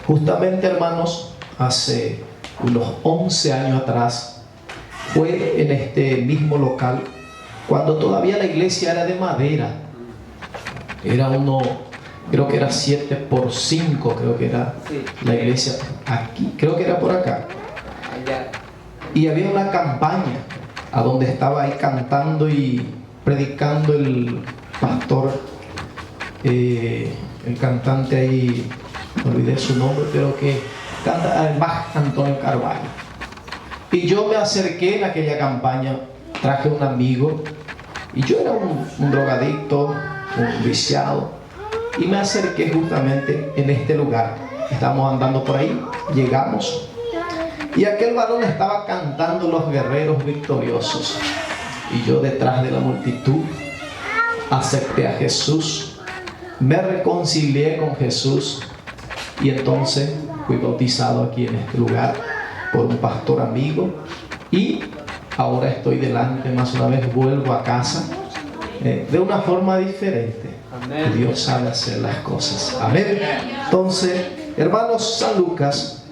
Justamente, hermanos, hace unos 11 años atrás, fue en este mismo local, cuando todavía la iglesia era de madera. Era creo que era 7x5, creo que era la iglesia. Aquí, creo que era por acá. Y había una campaña a donde estaba ahí cantando y predicando el pastor, el cantante ahí, no olvidé su nombre, pero que canta, además Antonio Carvalho. Y yo me acerqué en aquella campaña, traje un amigo, y yo era un drogadicto, un viciado, y me acerqué justamente en este lugar. Estábamos andando por ahí, llegamos, y aquel varón estaba cantando Los Guerreros Victoriosos, y yo detrás de la multitud acepté a Jesús, me reconcilié con Jesús, y entonces fui bautizado aquí en este lugar por un pastor amigo, y ahora estoy delante, más una vez vuelvo a casa de una forma diferente. Amén. Dios sabe hacer las cosas. Amén. Entonces, hermanos, San Lucas,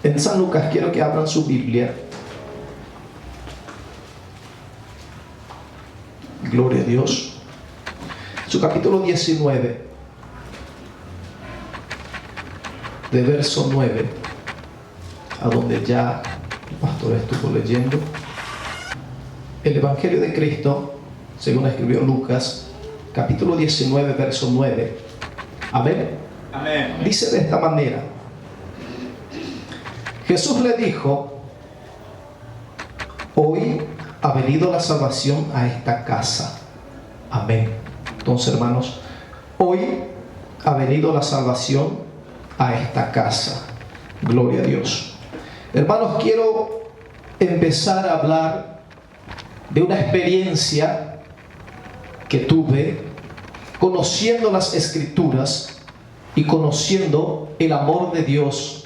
en San Lucas quiero que abran su Biblia. Gloria a Dios. Su capítulo 19, de verso 9, a donde ya el pastor estuvo leyendo. El Evangelio de Cristo, según escribió Lucas, capítulo 19, verso 9. Amén. Amén. Dice de esta manera: Jesús le dijo: hoy ha venido la salvación a esta casa. Amén. Entonces, hermanos, hoy ha venido la salvación a esta casa. Gloria a Dios. Hermanos, quiero empezar a hablar de una experiencia que tuve conociendo las Escrituras y conociendo el amor de Dios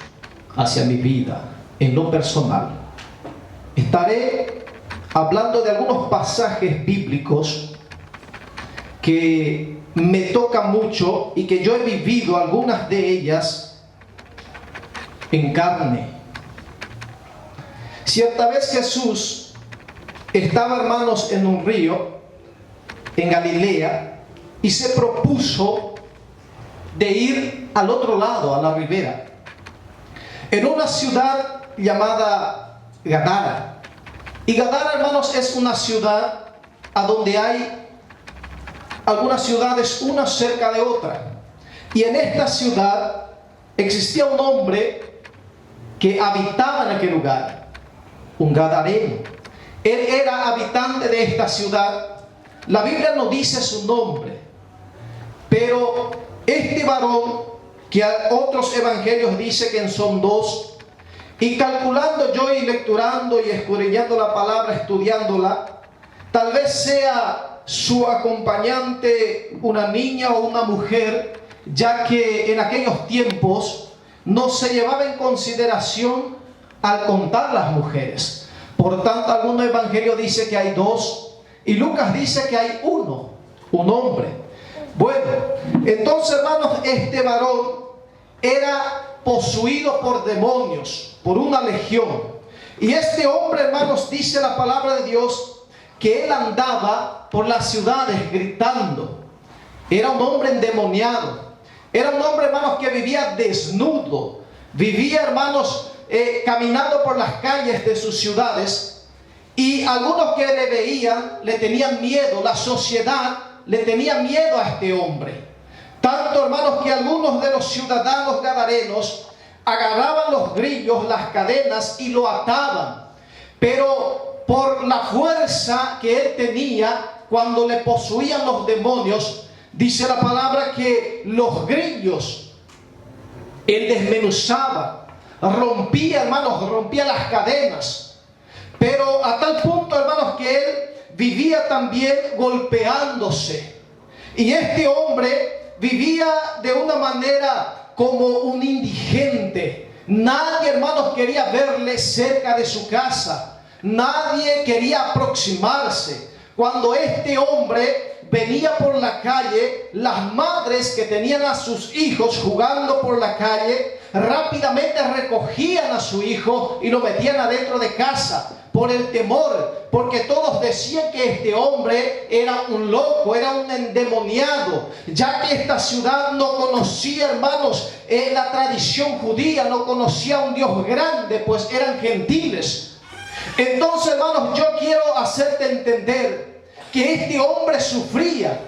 hacia mi vida en lo personal. Estaré hablando de algunos pasajes bíblicos que me tocan mucho y que yo he vivido algunas de ellas en carne. Cierta vez Jesús estaba, hermanos, en un río en Galilea y se propuso de ir al otro lado, a la ribera, en una ciudad llamada Gadara. Y Gadara, hermanos, es una ciudad a donde hay algunas ciudades una cerca de otra. Y en esta ciudad existía un hombre que habitaba en aquel lugar, un gadareno. Él era habitante de esta ciudad. La Biblia no dice su nombre, pero este varón, que a otros evangelios dice que son dos, y calculando yo y lecturando y escudriñando la palabra, estudiándola, tal vez sea su acompañante una niña o una mujer, ya que en aquellos tiempos no se llevaba en consideración al contar las mujeres. Por tanto, algunos evangelios dicen que hay dos, y Lucas dice que hay uno, un hombre. Bueno, entonces, hermanos, este varón era poseído por demonios, por una legión. Y este hombre, hermanos, dice la palabra de Dios que él andaba por las ciudades gritando. Era un hombre endemoniado. Era un hombre, hermanos, que vivía desnudo. Vivía, hermanos, caminando por las calles de sus ciudades. Y algunos que le veían le tenían miedo. La sociedad le tenía miedo a este hombre. Tanto, hermanos, que algunos de los ciudadanos gadarenos agarraban los grillos, las cadenas y lo ataban. Pero por la fuerza que él tenía cuando le poseían los demonios, dice la palabra que los grillos él desmenuzaba, rompía, hermanos, rompía las cadenas. Pero a tal punto, hermanos, que él vivía también golpeándose. Y este hombre vivía de una manera como un indigente. Nadie, hermanos, quería verle cerca de su casa. Nadie quería aproximarse. Cuando este hombre venía por la calle, las madres que tenían a sus hijos jugando por la calle, rápidamente recogían a su hijo y lo metían adentro de casa por el temor, porque todos decían que este hombre era un loco, era un endemoniado, ya que esta ciudad no conocía, hermanos, la tradición judía, no conocía a un Dios grande, pues eran gentiles. Entonces, hermanos, yo quiero hacerte entender que este hombre sufría,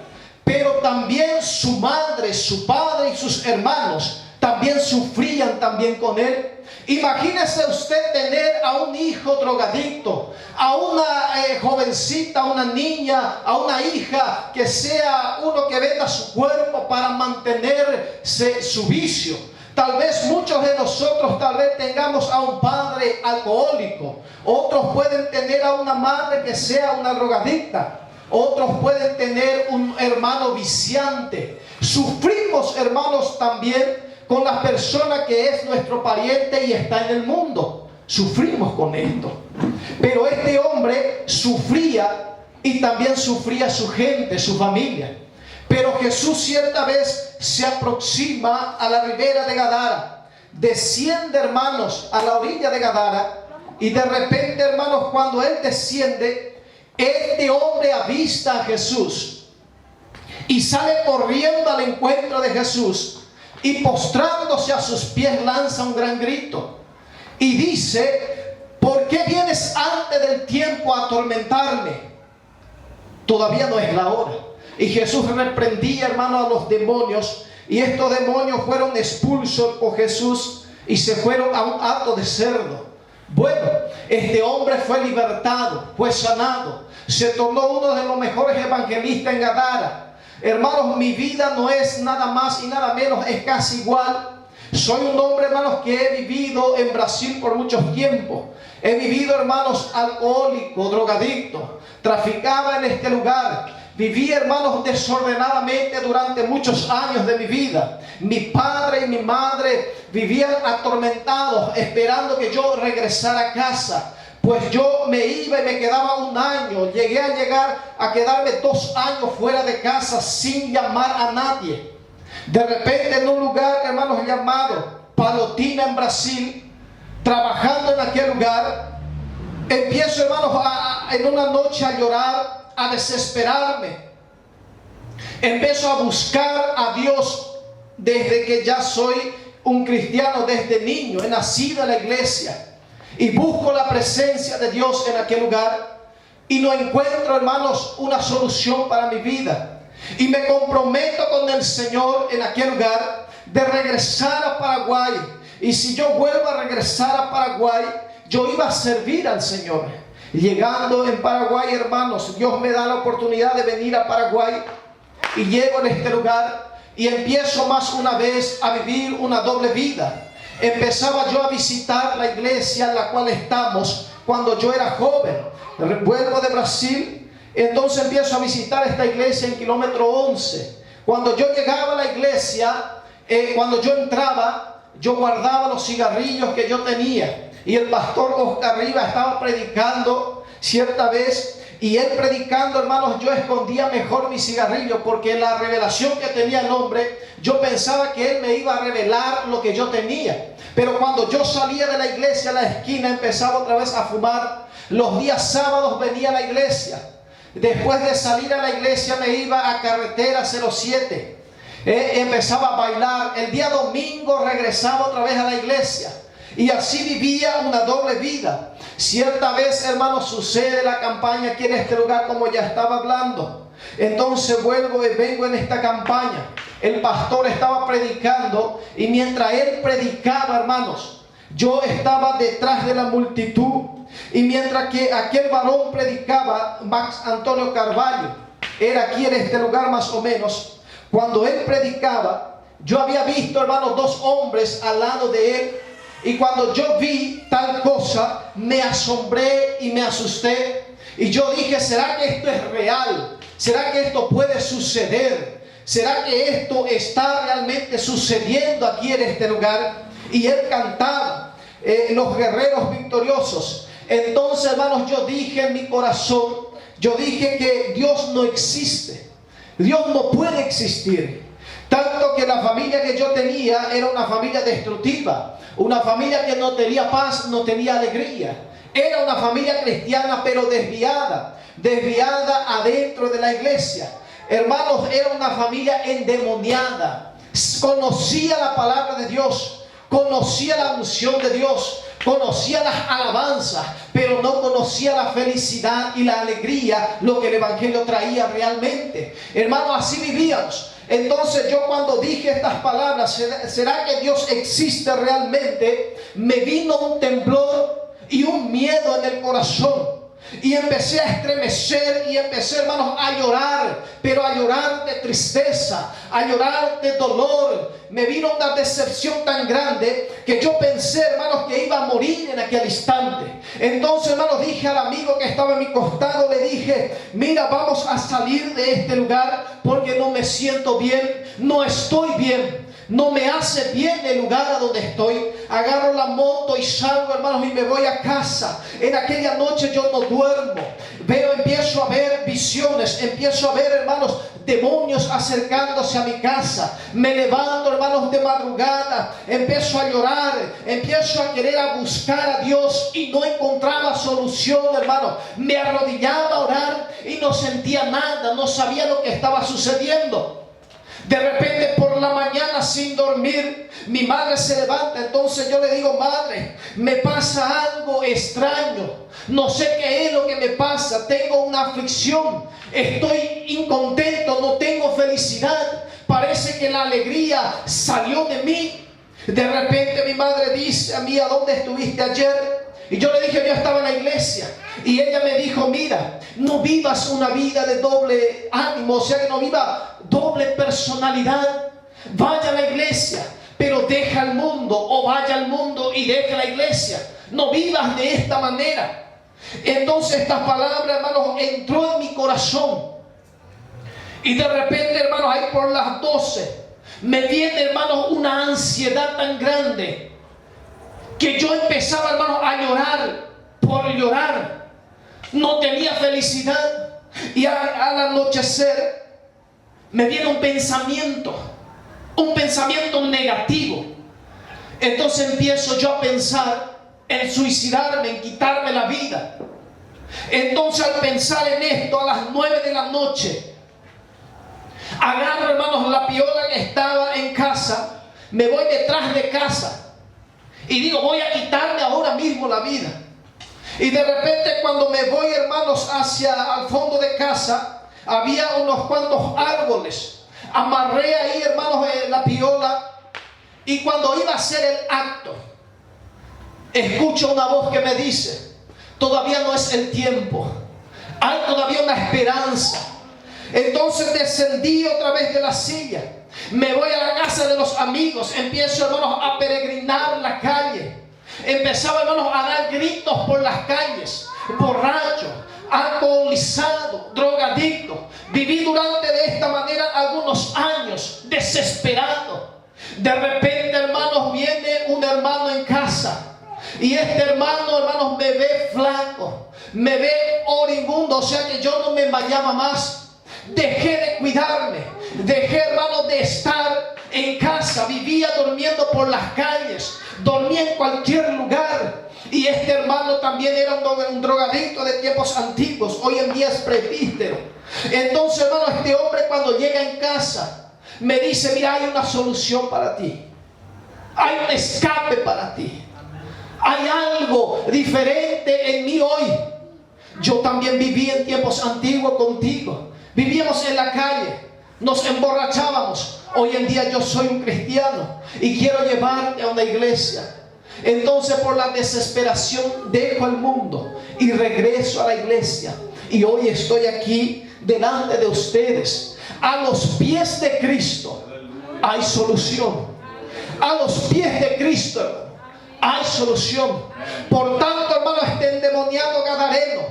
pero también su madre, su padre y sus hermanos también sufrían también con él. Imagínese usted tener a un hijo drogadicto, a una jovencita, a una niña, a una hija que sea uno que venda su cuerpo para mantenerse su vicio. Tal vez muchos de nosotros tal vez tengamos a un padre alcohólico, otros pueden tener a una madre que sea una drogadicta, otros pueden tener un hermano viciante. Sufrimos, hermanos, también con la persona que es nuestro pariente y está en el mundo. Sufrimos con esto. Pero este hombre sufría y también sufría su gente, su familia. Pero Jesús cierta vez se aproxima a la ribera de Gadara, desciende, hermanos, a la orilla de Gadara, y de repente, hermanos, cuando él desciende, este hombre avista a Jesús y sale corriendo al encuentro de Jesús, y postrándose a sus pies lanza un gran grito y dice: ¿por qué vienes antes del tiempo a atormentarme? Todavía no es la hora. Y Jesús reprendía, hermano, a los demonios, y estos demonios fueron expulsos por Jesús y se fueron a un hato de cerdo. Bueno, este hombre fue libertado, fue sanado, se tornó uno de los mejores evangelistas en Gadara. Hermanos, mi vida no es nada más y nada menos, es casi igual. Soy un hombre, hermanos, que he vivido en Brasil por muchos tiempos. He vivido, hermanos, alcohólico, drogadicto, traficaba en este lugar. Viví, hermanos, desordenadamente durante muchos años de mi vida. Mi padre y mi madre vivían atormentados, esperando que yo regresara a casa. Pues yo me iba y me quedaba un año. Llegué a quedarme 2 años fuera de casa sin llamar a nadie. De repente, en un lugar, hermanos, llamado Palotina en Brasil, trabajando en aquel lugar, empiezo, hermanos, en una noche a llorar, a desesperarme. Empiezo a buscar a Dios desde que ya soy un cristiano, desde niño, he nacido en la iglesia. Y busco la presencia de Dios en aquel lugar y no encuentro, hermanos, una solución para mi vida. Y me comprometo con el Señor en aquel lugar de regresar a Paraguay. Y si yo vuelvo a regresar a Paraguay, yo iba a servir al Señor. Llegando en Paraguay, hermanos, Dios me da la oportunidad de venir a Paraguay. Y llego en este lugar y empiezo más una vez a vivir una doble vida. Empezaba yo a visitar la iglesia en la cual estamos cuando yo era joven. Vuelvo de Brasil, entonces empiezo a visitar esta iglesia en kilómetro 11. Cuando yo llegaba a la iglesia, cuando yo entraba, yo guardaba los cigarrillos que yo tenía. Y el pastor Oscar Rivas estaba predicando cierta vez. Y él predicando, hermanos, yo escondía mejor mi cigarrillo, porque la revelación que tenía el hombre, yo pensaba que él me iba a revelar lo que yo tenía. Pero cuando yo salía de la iglesia a la esquina, empezaba otra vez a fumar. Los días sábados venía a la iglesia. Después de salir a la iglesia me iba a carretera 07. Empezaba a bailar. El día domingo regresaba otra vez a la iglesia. Y así vivía una doble vida. Cierta vez, hermanos, sucede la campaña aquí en este lugar, como ya estaba hablando. Entonces vengo en esta campaña. El pastor estaba predicando y mientras él predicaba, hermanos, yo estaba detrás de la multitud. Y mientras que aquel varón predicaba, Max Antonio Carvalho, era aquí en este lugar más o menos. Cuando él predicaba, yo había visto, hermanos, 2 hombres al lado de él. Y cuando yo vi tal cosa, me asombré y me asusté. Y yo dije, ¿será que esto es real? ¿Será que esto puede suceder? ¿Será que esto está realmente sucediendo aquí en este lugar? Y él cantaba, los guerreros victoriosos. Entonces, hermanos, yo dije en mi corazón, yo dije que Dios no existe. Dios no puede existir. Tanto que la familia que yo tenía era una familia destructiva, una familia que no tenía paz, no tenía alegría. Era una familia cristiana pero desviada adentro de la iglesia. Hermanos, era una familia endemoniada. Conocía la palabra de Dios, conocía la unción de Dios, conocía las alabanzas, pero no conocía la felicidad y la alegría, lo que el Evangelio traía realmente. Hermanos, así vivíamos. Entonces yo cuando dije estas palabras, ¿será que Dios existe realmente? Me vino un temblor y un miedo en el corazón. Y empecé a estremecer y empecé, hermanos, a llorar, pero a llorar de tristeza, a llorar de dolor. Me vino una decepción tan grande que yo pensé, hermanos, que iba a morir en aquel instante. Entonces, hermanos, dije al amigo que estaba a mi costado, le dije, mira, vamos a salir de este lugar porque no me siento bien, no estoy bien. No me hace bien el lugar a donde estoy. Agarro la moto y salgo, hermanos, y me voy a casa. En aquella noche yo no duermo. Empiezo a ver visiones. Empiezo a ver, hermanos, demonios acercándose a mi casa. Me levanto, hermanos, de madrugada. Empiezo a llorar. Empiezo a querer a buscar a Dios y no encontraba solución, hermanos. Me arrodillaba a orar y no sentía nada. No sabía lo que estaba sucediendo. De repente por la mañana sin dormir, mi madre se levanta. Entonces yo le digo, madre, me pasa algo extraño. No sé qué es lo que me pasa. Tengo una aflicción. Estoy incontento. No tengo felicidad. Parece que la alegría salió de mí. De repente mi madre dice a mí, ¿a dónde estuviste ayer? Y yo le dije, yo estaba en la iglesia. Y ella me dijo, mira, no vivas una vida de doble ánimo, o sea que no viva doble personalidad. Vaya a la iglesia, pero deja el mundo, o vaya al mundo y deja la iglesia. No vivas de esta manera. Entonces esta palabra, hermanos, entró en mi corazón. Y de repente, hermanos, ahí por las 12, me viene, hermanos, una ansiedad tan grande que yo empezaba, hermanos, a llorar por llorar. No tenía felicidad. Y al anochecer me viene un pensamiento negativo. Entonces empiezo yo a pensar en suicidarme, en quitarme la vida. Entonces al pensar en esto, a las 9 de la noche, agarro, hermanos, la piola que estaba en casa, me voy detrás de casa y digo, voy a quitarme ahora mismo la vida. Y de repente cuando me voy, hermanos, hacia al fondo de casa, había unos cuantos árboles. Amarré ahí, hermanos, la piola. Y cuando iba a hacer el acto, escucho una voz que me dice, todavía no es el tiempo. Hay todavía una esperanza. Entonces descendí otra vez de la silla. Me voy a la casa de los amigos. Empiezo, hermanos, a peregrinar la calle. Empezaba, hermanos, a dar gritos por las calles. Borracho, alcoholizado, drogadicto. Viví durante de esta manera algunos años, desesperado. De repente, hermanos, viene un hermano en casa. Y este hermano, hermanos, me ve flaco. Me ve oribundo. O sea que yo no me bañaba más. Dejé de cuidarme. Dejé, hermanos, de estar en casa. Vivía durmiendo por las calles. Dormía en cualquier lugar. Y este hermano también era un drogadicto de tiempos antiguos. Hoy en día es presbítero. Entonces, hermano, este hombre cuando llega en casa me dice, mira, hay una solución para ti. Hay un escape para ti. Hay algo diferente en mí hoy. Yo también viví en tiempos antiguos contigo. Vivíamos en la calle. Nos emborrachábamos. Hoy en día yo soy un cristiano y quiero llevarte a una iglesia. Entonces por la desesperación dejo el mundo y regreso a la iglesia. Y hoy estoy aquí delante de ustedes. A los pies de Cristo hay solución. A los pies de Cristo hay solución. Por tanto, hermano, este endemoniado gadareno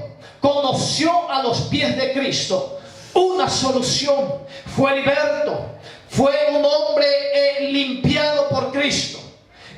conoció a los pies de Cristo una solución. Fue liberto. Fue un hombre limpiado por Cristo.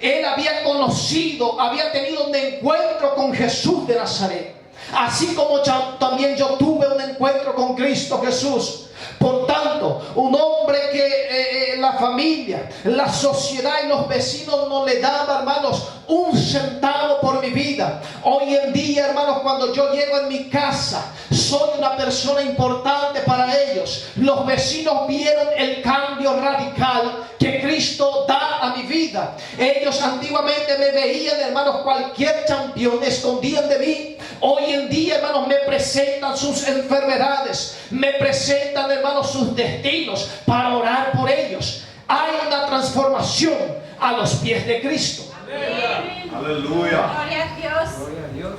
Él había conocido, había tenido un encuentro con Jesús de Nazaret. así como también yo tuve un encuentro con Cristo Jesús. Por tanto, un hombre que la familia, la sociedad y los vecinos no le daban, hermanos, un centavo por mi vida. Hoy en día, hermanos, cuando yo llego en mi casa, soy una persona importante para ellos. Los vecinos vieron el cambio radical que Cristo da a mi vida. Ellos antiguamente me veían, hermanos, cualquier campeón, escondían de mí. Hoy en día, hermanos, me presentan sus enfermedades, me presentan, hermanos, sus destinos para orar por ellos. Hay una transformación a los pies de Cristo. Amén. Aleluya. Gloria a Dios. Gloria a Dios.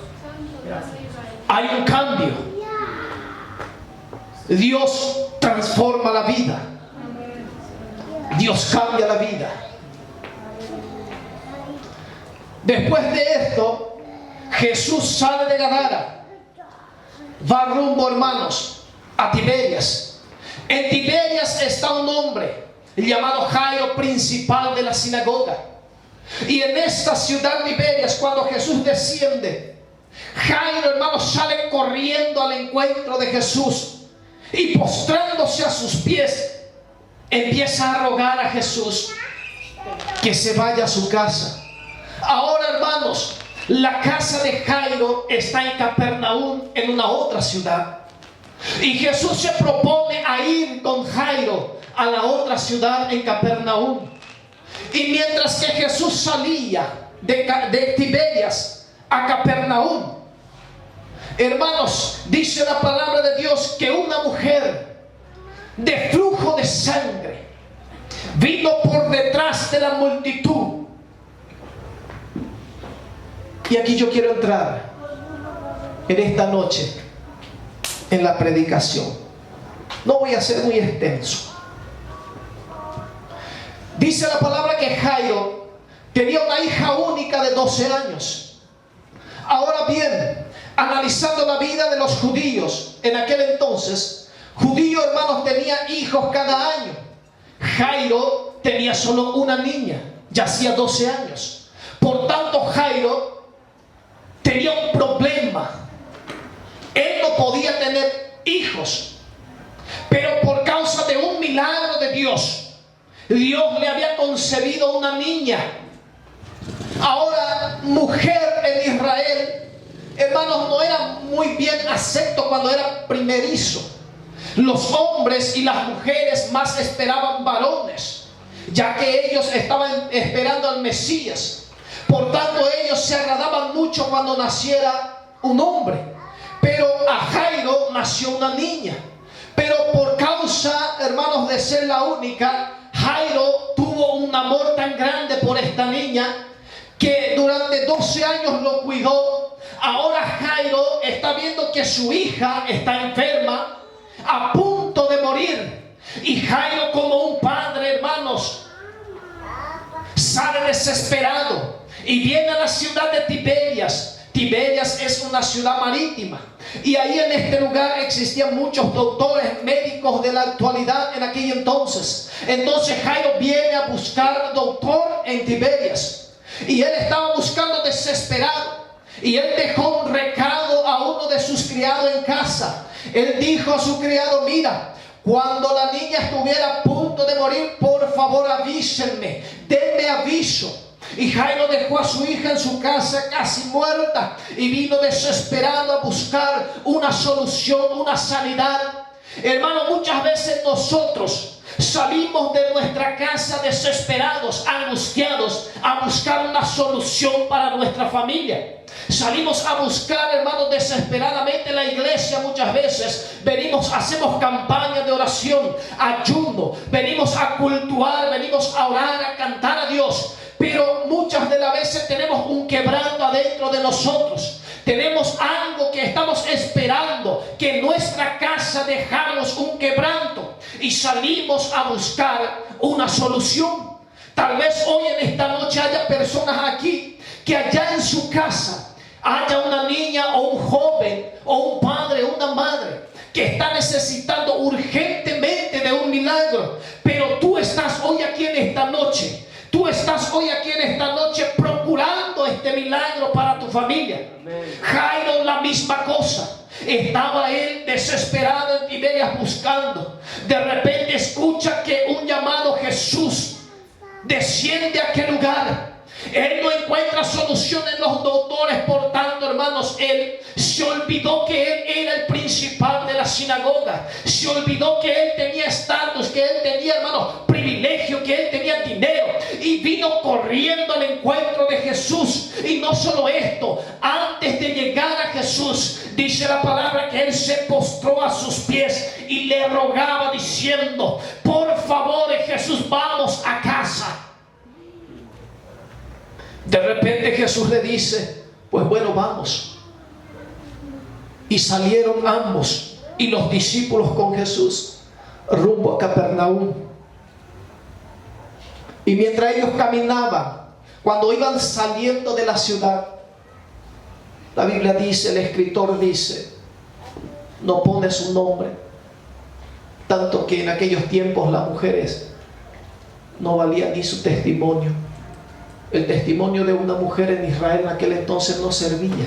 Hay un cambio. Dios transforma la vida. Dios cambia la vida. Después de esto, Jesús sale de Gadara, va rumbo, hermanos, a Tiberias. En Tiberias está un hombre llamado Jairo, principal de la sinagoga. Y en esta ciudad Tiberias, cuando Jesús desciende, Jairo, hermanos, sale corriendo al encuentro de Jesús y postrándose a sus pies, empieza a rogar a Jesús que se vaya a su casa. Ahora, hermanos, la casa de Jairo está en Capernaum, en una otra ciudad. Y Jesús se propone a ir con Jairo a la otra ciudad, en Capernaum. Y mientras que Jesús salía de Tiberias a Capernaum, hermanos, dice la palabra de Dios que una mujer de flujo de sangre vino por detrás de la multitud. Y aquí yo quiero entrar en esta noche en la predicación. No voy a ser muy extenso. Dice la palabra que Jairo tenía una hija única de 12 años. Ahora bien, analizando la vida de los judíos en aquel entonces, judíos, hermanos, tenían hijos cada año. Jairo tenía solo una niña, ya hacía 12 años. Por tanto, Jairo tenía un problema. Él no podía tener hijos, pero por causa de un milagro de Dios, Dios le había concebido una niña. Ahora, mujer en Israel, hermanos, no era muy bien acepto cuando era primerizo. Los hombres y las mujeres más esperaban varones, ya que ellos estaban esperando al Mesías. Por tanto, ellos se agradaban mucho cuando naciera un hombre. Pero a Jairo nació una niña. Pero por causa, hermanos, de ser la única, Jairo tuvo un amor tan grande por esta niña que durante 12 años lo cuidó. Ahora Jairo está viendo que su hija está enferma, a punto de morir. Y Jairo, como un padre, hermanos, sale desesperado y viene a la ciudad de Tiberias. Tiberias es una ciudad marítima. Y ahí en este lugar existían muchos doctores, médicos de la actualidad en aquel entonces. Entonces Jairo viene a buscar doctor en Tiberias. Y él estaba buscando desesperado. Y él dejó un recado a uno de sus criados en casa. Él dijo a su criado: mira, cuando la niña estuviera a punto de morir, por favor avísenme, denme aviso. Y Jairo dejó a su hija en su casa casi muerta y vino desesperado a buscar una solución, una sanidad. Hermano, muchas veces nosotros salimos de nuestra casa desesperados, angustiados, a buscar una solución para nuestra familia. Salimos a buscar, hermanos, desesperadamente la iglesia. Muchas veces venimos, hacemos campañas de oración, ayuno, venimos a cultuar, venimos a orar, a cantar a Dios. Pero muchas de las veces tenemos un quebranto adentro de nosotros. Tenemos algo que estamos esperando, que en nuestra casa dejamos un quebranto y salimos a buscar una solución. Tal vez hoy en esta noche haya personas aquí que allá en su casa haya una niña o un joven o un padre o una madre que está necesitando urgentemente de un milagro. Pero tú estás hoy aquí en esta noche. Tú estás hoy aquí en esta noche procurando este milagro para tu familia. Amén. Jairo, la misma cosa. Estaba él desesperado en Tiberias buscando. De repente escucha que un llamado Jesús desciende a aquel lugar. Él no encuentra solución en los doctores, por tanto, hermanos, él se olvidó que él era el principal de la sinagoga. Se olvidó que él tenía estatus, que él tenía, hermanos, privilegio, que él tenía dinero. Y vino corriendo al encuentro de Jesús. Y no solo esto, antes de llegar a Jesús, dice la palabra que él se postró a sus pies y le rogaba diciendo: por favor, Jesús, vamos a casa. De repente Jesús le dice: pues bueno, vamos. Y salieron ambos y los discípulos con Jesús rumbo a Capernaum. Y mientras ellos caminaban, cuando iban saliendo de la ciudad, la Biblia dice, el escritor dice, no pone su nombre, tanto que en aquellos tiempos las mujeres no valía ni su testimonio. El testimonio de una mujer en Israel en aquel entonces no servía.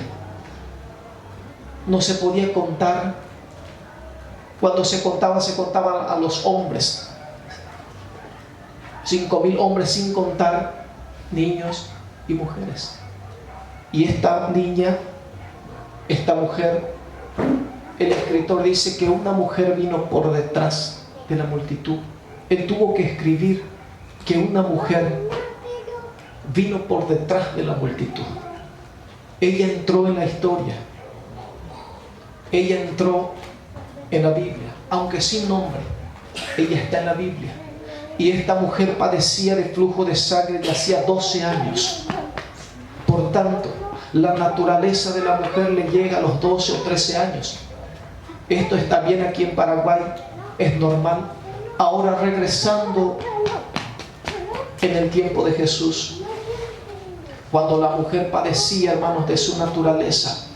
No se podía contar. Cuando se contaba a los hombres. 5,000 hombres, sin contar niños y mujeres. Y esta niña, esta mujer, el escritor dice que una mujer vino por detrás de la multitud. Él tuvo que escribir que una mujer vino por detrás de la multitud. Ella entró en la historia. Ella entró en la Biblia, aunque sin nombre. Ella está en la Biblia. Y esta mujer padecía de flujo de sangre de hacía 12 años. Por tanto, la naturaleza de la mujer le llega a los 12 o 13 años. Esto está bien aquí en Paraguay, es normal. Ahora regresando en el tiempo de Jesús, cuando la mujer padecía, hermanos, de su naturaleza,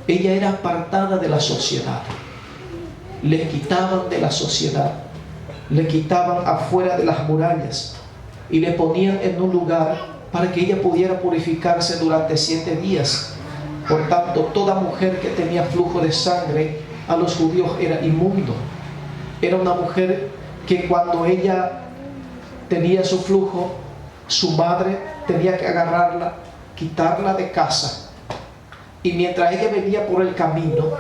ella era apartada de la sociedad. Le quitaban de la sociedad, le quitaban afuera de las murallas y le ponían en un lugar para que ella pudiera purificarse durante 7 días. Por tanto, toda mujer que tenía flujo de sangre a los judíos era inmundo. Era una mujer que cuando ella tenía su flujo, su madre tenía que agarrarla, quitarla de casa. Y mientras ella venía por el camino,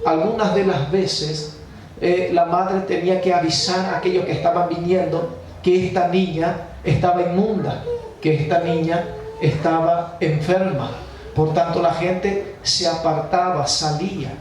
algunas de las veces la madre tenía que avisar a aquellos que estaban viniendo que esta niña estaba inmunda, que esta niña estaba enferma. Por tanto, la gente se apartaba, salía.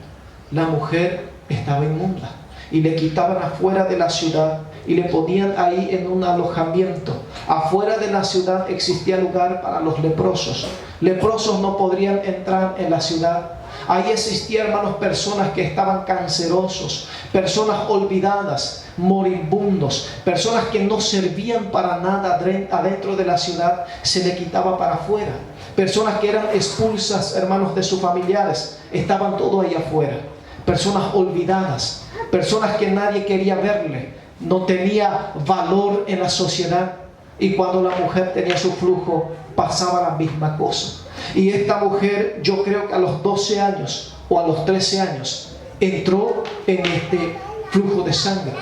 La mujer estaba inmunda y le quitaban afuera de la ciudad y le ponían ahí en un alojamiento. Afuera de la ciudad existía lugar para los leprosos. Leprosos no podrían entrar en la ciudad. Ahí existían, hermanos, personas que estaban cancerosos, personas olvidadas, moribundos, personas que no servían para nada adentro de la ciudad, se le quitaba para afuera. Personas que eran expulsas, hermanos, de sus familiares, estaban todo ahí afuera. Personas olvidadas, personas que nadie quería verle, no tenía valor en la sociedad. Y cuando la mujer tenía su flujo, pasaba la misma cosa. Y esta mujer, yo creo que a los 12 años o a los 13 años, entró en este flujo de sangre.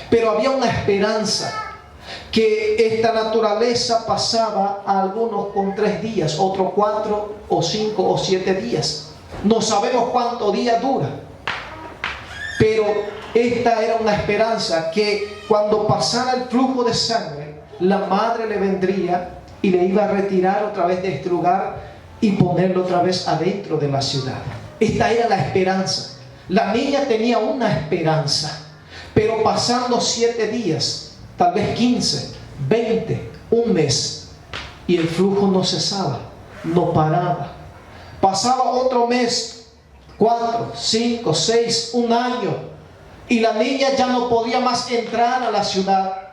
Pero había una esperanza, que esta naturaleza pasaba a algunos con 3 días, otros 4 o 5 o 7 días. No sabemos cuántos días dura. Pero esta era una esperanza, que cuando pasara el flujo de sangre, la madre le vendría y le iba a retirar otra vez de este lugar y ponerlo otra vez adentro de la ciudad. Esta era la esperanza. La niña tenía una esperanza, pero pasando 7 días, tal vez 15, 20, un mes, y el flujo no cesaba, no paraba. Pasaba otro mes, 4, 5, 6, un año, y la niña ya no podía más entrar a la ciudad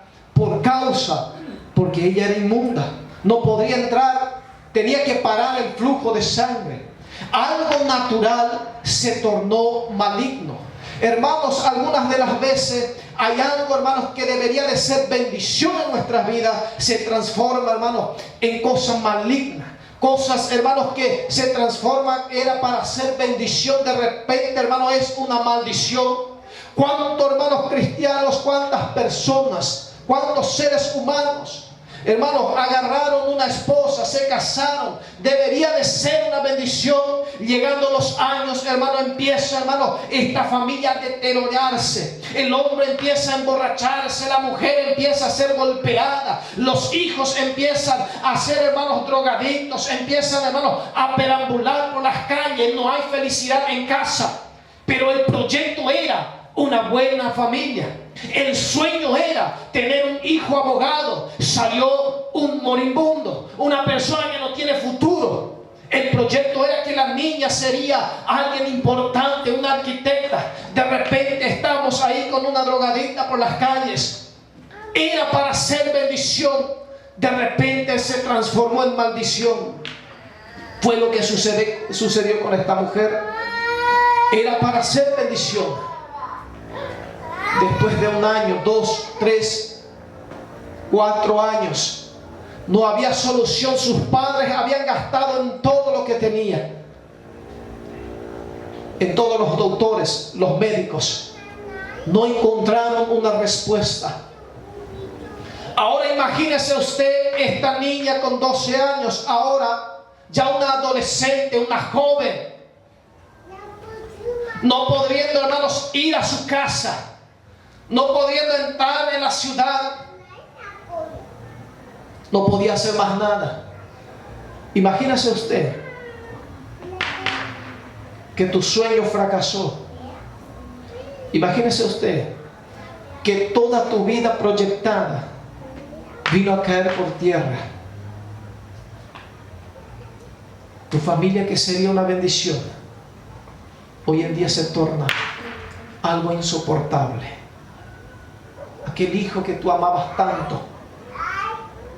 porque ella era inmunda. No podía entrar, tenía que parar el flujo de sangre. Algo natural se tornó maligno. Hermanos, algunas de las veces hay algo, hermanos, que debería de ser bendición en nuestras vidas, se transforma, hermanos, en cosas malignas. cosas, hermanos, que se transforman, era para hacer bendición, de repente, hermano, es una maldición. ¿Cuántos hermanos cristianos, cuántas personas, cuántos seres humanos, hermanos, agarraron una esposa, se casaron? Debería de ser una bendición. Llegando los años, hermano, empieza, hermano, esta familia a deteriorarse. El hombre empieza a emborracharse, la mujer empieza a ser golpeada, los hijos empiezan a ser, hermanos, drogadictos, empiezan, hermanos, a perambular por las calles. No hay felicidad en casa. Pero el proyecto era una buena familia. El sueño era tener un hijo abogado. Salió un moribundo, una persona que no tiene futuro. El proyecto era que la niña sería alguien importante, una arquitecta. De repente estamos ahí con una drogadicta por las calles. Era para ser bendición. De repente se transformó en maldición. Fue lo que sucedió con esta mujer. Era para ser bendición. Después de 1 año, 2, 3, 4 años, no había solución. Sus padres habían gastado en todo lo que tenían, en todos los doctores, los médicos. No encontraron una respuesta. Ahora imagínese usted esta niña con 12 años, ahora ya una adolescente, una joven, no pudiendo, hermanos, ir a su casa, no pudiendo entrar en la ciudad, no podía hacer más nada. Imagínese usted que tu sueño fracasó. Imagínese usted que toda tu vida proyectada vino a caer por tierra. Tu familia, que sería una bendición, hoy en día se torna algo insoportable. Aquel hijo que tú amabas tanto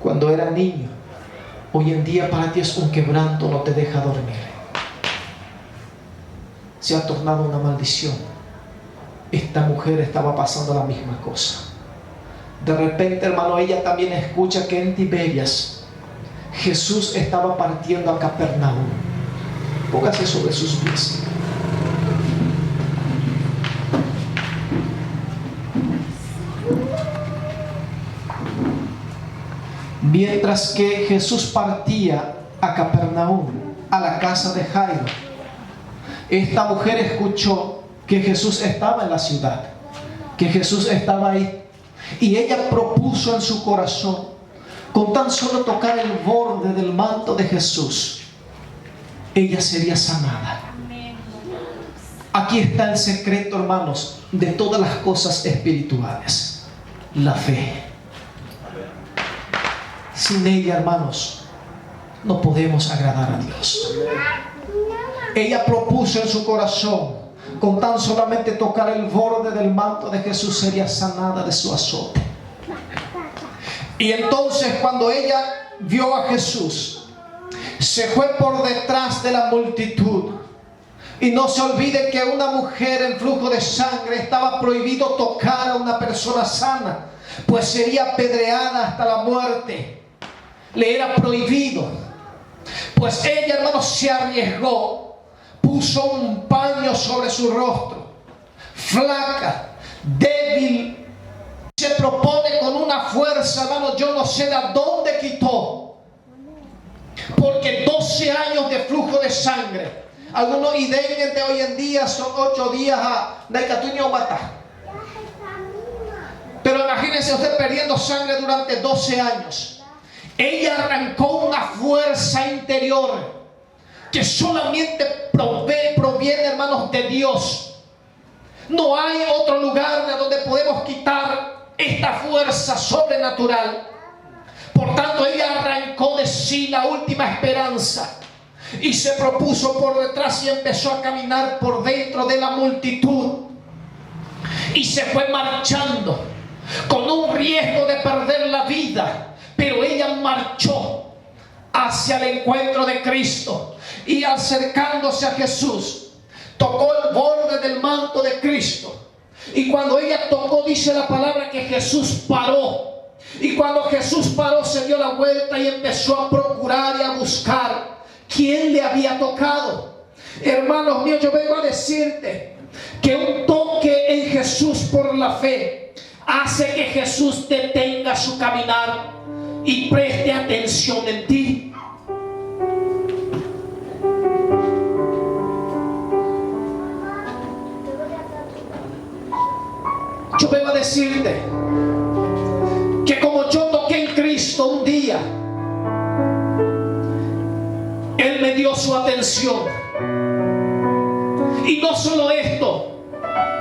cuando era niño, hoy en día para ti es un quebranto, no te deja dormir. Se ha tornado una maldición. Esta mujer estaba pasando la misma cosa. De repente, hermano, ella también escucha que en Tiberias Jesús estaba partiendo a Capernaum. Póngase sobre sus pies. Mientras que Jesús partía a Capernaum, a la casa de Jairo, esta mujer escuchó que Jesús estaba en la ciudad, que Jesús estaba ahí, y ella propuso en su corazón, con tan solo tocar el borde del manto de Jesús, ella sería sanada. Aquí está el secreto, hermanos, de todas las cosas espirituales: la fe. Sin ella, hermanos, no podemos agradar a Dios. Ella propuso en su corazón, con tan solamente tocar el borde del manto de Jesús, sería sanada de su azote. Y entonces, cuando ella vio a Jesús, se fue por detrás de la multitud. Y no se olvide que una mujer en flujo de sangre estaba prohibido tocar a una persona sana, pues sería apedreada hasta la muerte. Le era prohibido. Pues ella, hermanos, se arriesgó, puso un paño sobre su rostro, flaca, débil, se propone con una fuerza, hermanos, yo no sé de dónde quitó, porque 12 años de flujo de sangre. Algunos ideas de hoy en día son 8 días a Naikatuño Mata. Pero imagínense usted perdiendo sangre durante 12 años. Ella arrancó una fuerza interior que solamente proviene, hermanos, de Dios. No hay otro lugar de donde podemos quitar esta fuerza sobrenatural. Por tanto, ella arrancó de sí la última esperanza y se propuso por detrás y empezó a caminar por dentro de la multitud. Y se fue marchando con un riesgo de perder la vida. Pero ella marchó hacia el encuentro de Cristo, y acercándose a Jesús, tocó el borde del manto de Cristo. Y cuando ella tocó, dice la palabra que Jesús paró. Y cuando Jesús paró, se dio la vuelta y empezó a procurar y a buscar quién le había tocado. Hermanos míos, yo vengo a decirte que un toque en Jesús por la fe hace que Jesús detenga su caminar y preste atención en ti. Yo vengo a decirte que como yo toqué en Cristo un día, Él me dio su atención. Y no solo esto,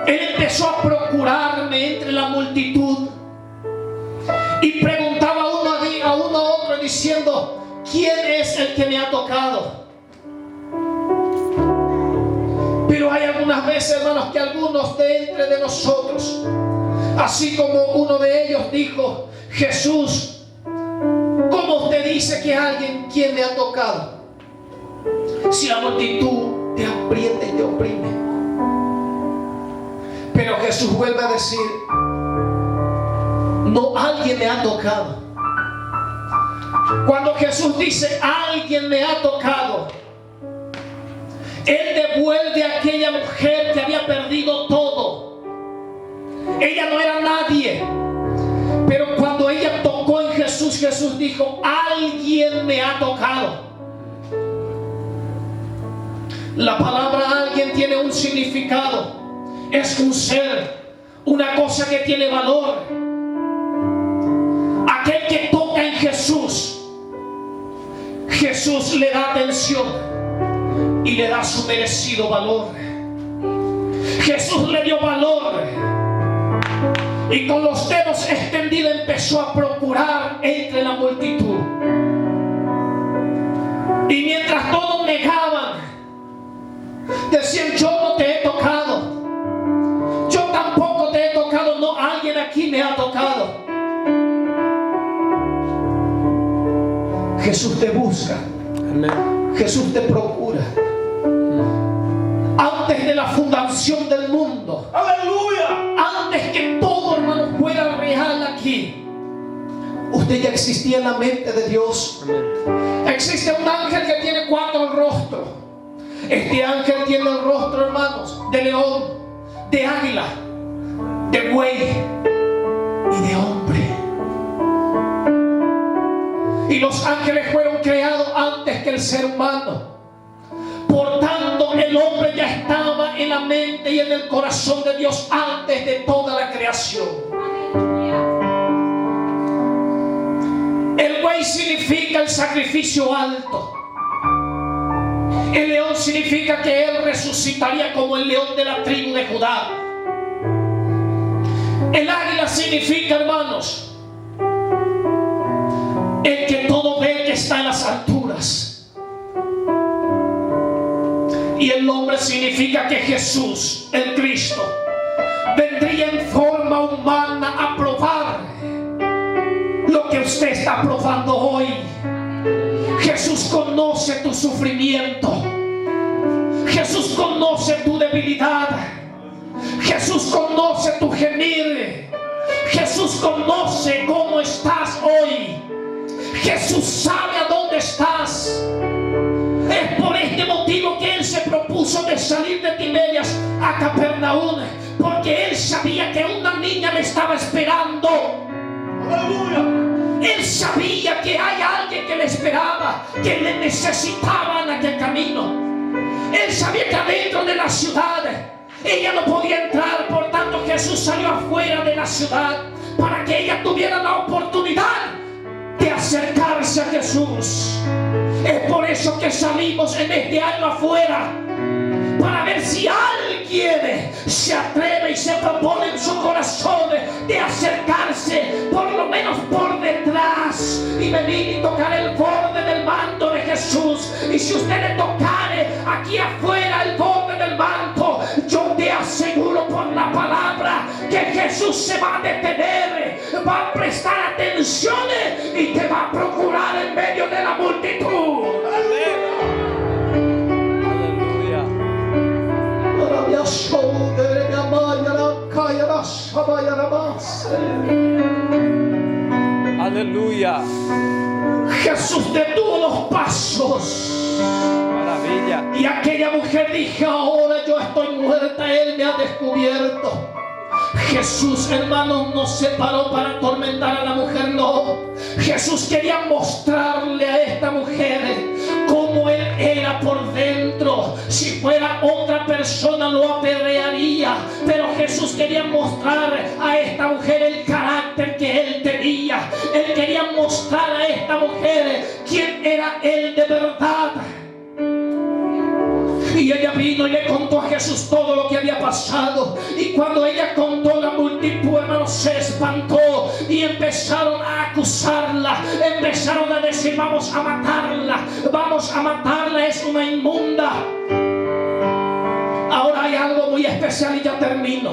Él empezó a procurarme entre la multitud y preguntaba a uno a otro diciendo: ¿quién es el que me ha tocado? Pero hay algunas veces, hermanos, que algunos de entre de nosotros, así como uno de ellos dijo: Jesús, ¿cómo usted dice que alguien quien me ha tocado? Si la multitud te aprieta y te oprime. Pero Jesús vuelve a decir: no, alguien me ha tocado. Cuando Jesús dice alguien me ha tocado, Él devuelve a aquella mujer que había perdido todo. Ella no era nadie, pero cuando ella tocó en Jesús, Jesús dijo: alguien me ha tocado. La palabra alguien tiene un significado. Es un ser, una cosa que tiene valor. Aquel que toca en Jesús, Jesús le da atención y le da su merecido valor. Jesús le dio valor y con los dedos extendidos empezó a procurar entre la multitud. Y mientras todos negaban, decían: yo no te he tocado, yo tampoco te he tocado, no, alguien aquí me ha tocado. Jesús te busca. Amén. Jesús te procura. Antes de la fundación del mundo, aleluya, antes que todo, hermano, fuera real aquí, usted ya existía en la mente de Dios. Amén. Existe un ángel que tiene 4 rostros. Este ángel tiene el rostro, hermanos, de león, de águila, de buey y de hombre. Y los ángeles fueron creados antes que el ser humano. Por tanto, el hombre ya estaba en la mente y en el corazón de Dios antes de toda la creación. El buey significa el sacrificio alto. El león significa que Él resucitaría como el león de la tribu de Judá. El águila significa, hermanos, el que todo ve que está en las alturas. Y el hombre significa que Jesús, el Cristo, vendría en forma humana a probar lo que usted está probando hoy. Jesús conoce tu sufrimiento. Jesús conoce tu debilidad. Jesús conoce tu gemir. Jesús conoce cómo estás hoy. Jesús sabe a dónde estás. Es por este motivo que Él se propuso de salir de Tiberias a Capernaum, porque Él sabía que una niña le estaba esperando. ¡Aleluya! Él sabía que hay alguien que le esperaba, que le necesitaba en aquel camino. Él sabía que adentro de la ciudad ella no podía entrar, por tanto Jesús salió afuera de la ciudad para que ella tuviera la oportunidad de acercarse a Jesús. Es por eso que salimos en este año afuera, para ver si alguien se atreve y se propone en su corazón de acercarse, por lo menos por detrás, y venir y tocar el borde del manto de Jesús. Y si usted le tocare aquí afuera el borde del manto, yo te aseguro por la palabra que Jesús se va a detener, va a prestar atención y te va a procurar en medio de la multitud. Aleluya. Jesús detuvo los pasos mujer dije, ahora yo estoy muerta, Él me ha descubierto. Jesús, hermanos, no se paró para atormentar a la mujer, no. Jesús quería mostrarle a esta mujer cómo Él era por dentro. Si fuera otra persona lo apedrearía, pero Jesús quería mostrar a esta mujer el carácter que Él tenía. Él quería mostrar a esta mujer quién era Él de verdad. Y ella vino y le contó a Jesús todo lo que había pasado. Y cuando ella contó, la multitud, hermanos, se espantó y empezaron a acusarla. Empezaron a decir, vamos a matarla, vamos a matarla, es una inmunda. Ahora hay algo muy especial y ya termino.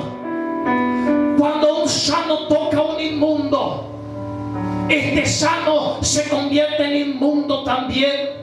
Cuando un sano toca a un inmundo, este sano se convierte en inmundo también.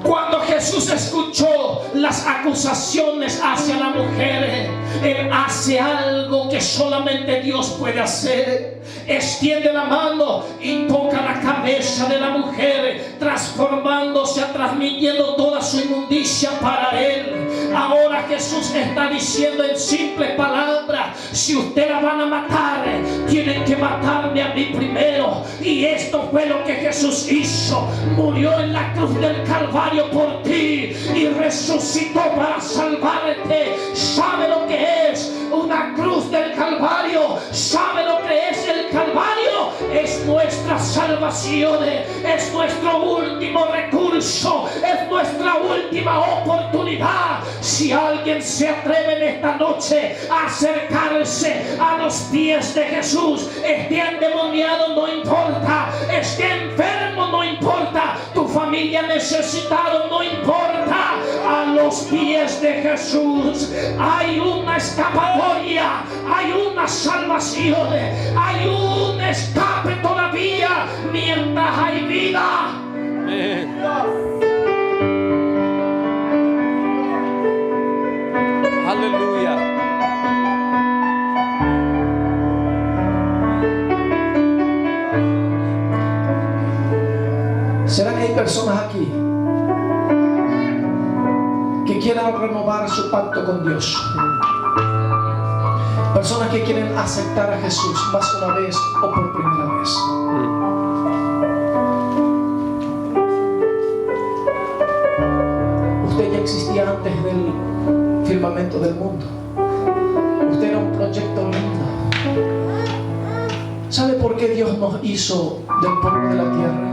Cuando Jesús escuchó las acusaciones hacia la mujer, Él hace algo que solamente Dios puede hacer. Extiende la mano y toca la cabeza de la mujer, transformándose, transmitiendo toda su inmundicia para Él. Ahora Jesús está diciendo en simples palabras, si usted la van a matar, tienen que matarme a mí primero. Y esto fue lo que Jesús hizo. Murió en la cruz del Calvario por ti y resucitó para salvarte. ¿Sabe lo que es una cruz del Calvario? ¿Sabe lo que es el Calvario? Es nuestra salvación, es nuestro último recurso, es nuestra última oportunidad. Si alguien se atreve en esta noche a acercarse a los pies de Jesús, esté endemoniado, no importa, esté enfermo, no importa, tu familia necesitado, no importa, a los pies de Jesús hay una escapatoria, hay una salvación, hay un escape todavía mientras hay vida. Aleluya. ¿Será que hay personas aquí que quieran renovar su pacto con Dios? Personas que quieren aceptar a Jesús más una vez o por primera vez. Usted ya existía antes del firmamento del mundo. Usted era un proyecto lindo. ¿Sabe por qué Dios nos hizo del polvo de la tierra?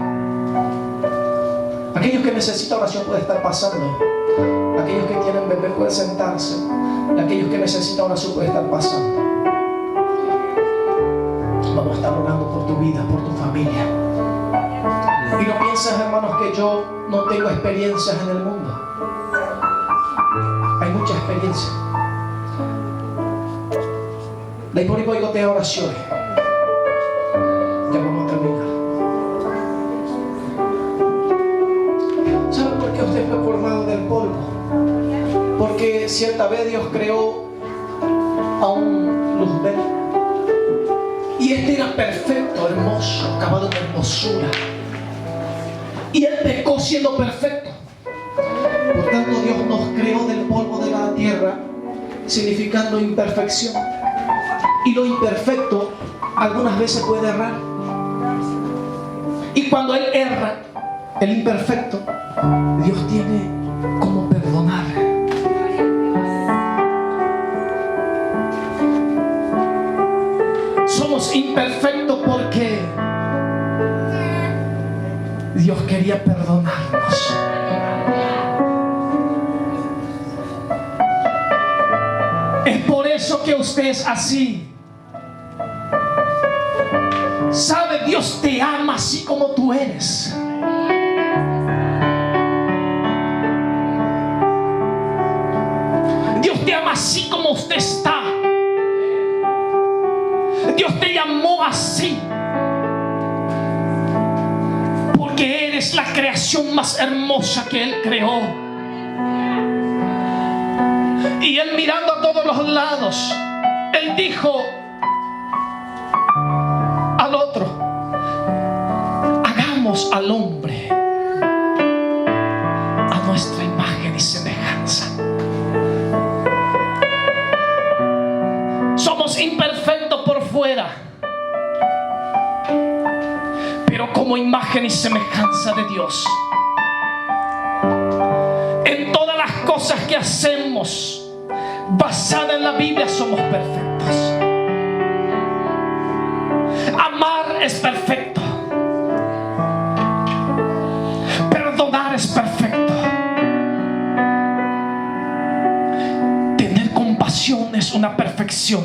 Aquellos que necesitan oración pueden estar pasando. Aquellos que tienen bebé pueden sentarse. Y aquellos que necesitan oración pueden estar pasando. Vamos a estar orando por tu vida, por tu familia. Y no pienses, hermanos, que yo no tengo experiencias en el mundo. Hay mucha experiencia. De ahí por ahí voy a tener oraciones. Ya vamos a terminar. ¿Sabe por qué usted fue formado del polvo? Porque cierta vez Dios creó a un luzbel. Y este era perfecto, hermoso, acabado en hermosura. Y él pecó siendo perfecto. Por tanto, Dios nos creó del polvo de la tierra, significando imperfección. Y lo imperfecto algunas veces puede errar. Y cuando Él erra, el imperfecto, Dios tiene como perdonar. Somos imperfectos porque Dios quería perdonarnos. Es por eso que usted es así. Sabe, Dios te ama así como tú eres. Dios te ama así como usted está. Dios te llamó así porque eres la creación más hermosa que Él creó. Y Él, mirando a todos los lados, Él dijo al otro: hagamos al hombre a nuestra imagen y semejanza. como imagen y semejanza de Dios. En todas las cosas que hacemos basada en la Biblia somos perfectos. Amar es perfecto. Perdonar es perfecto. Tener compasión es una perfección.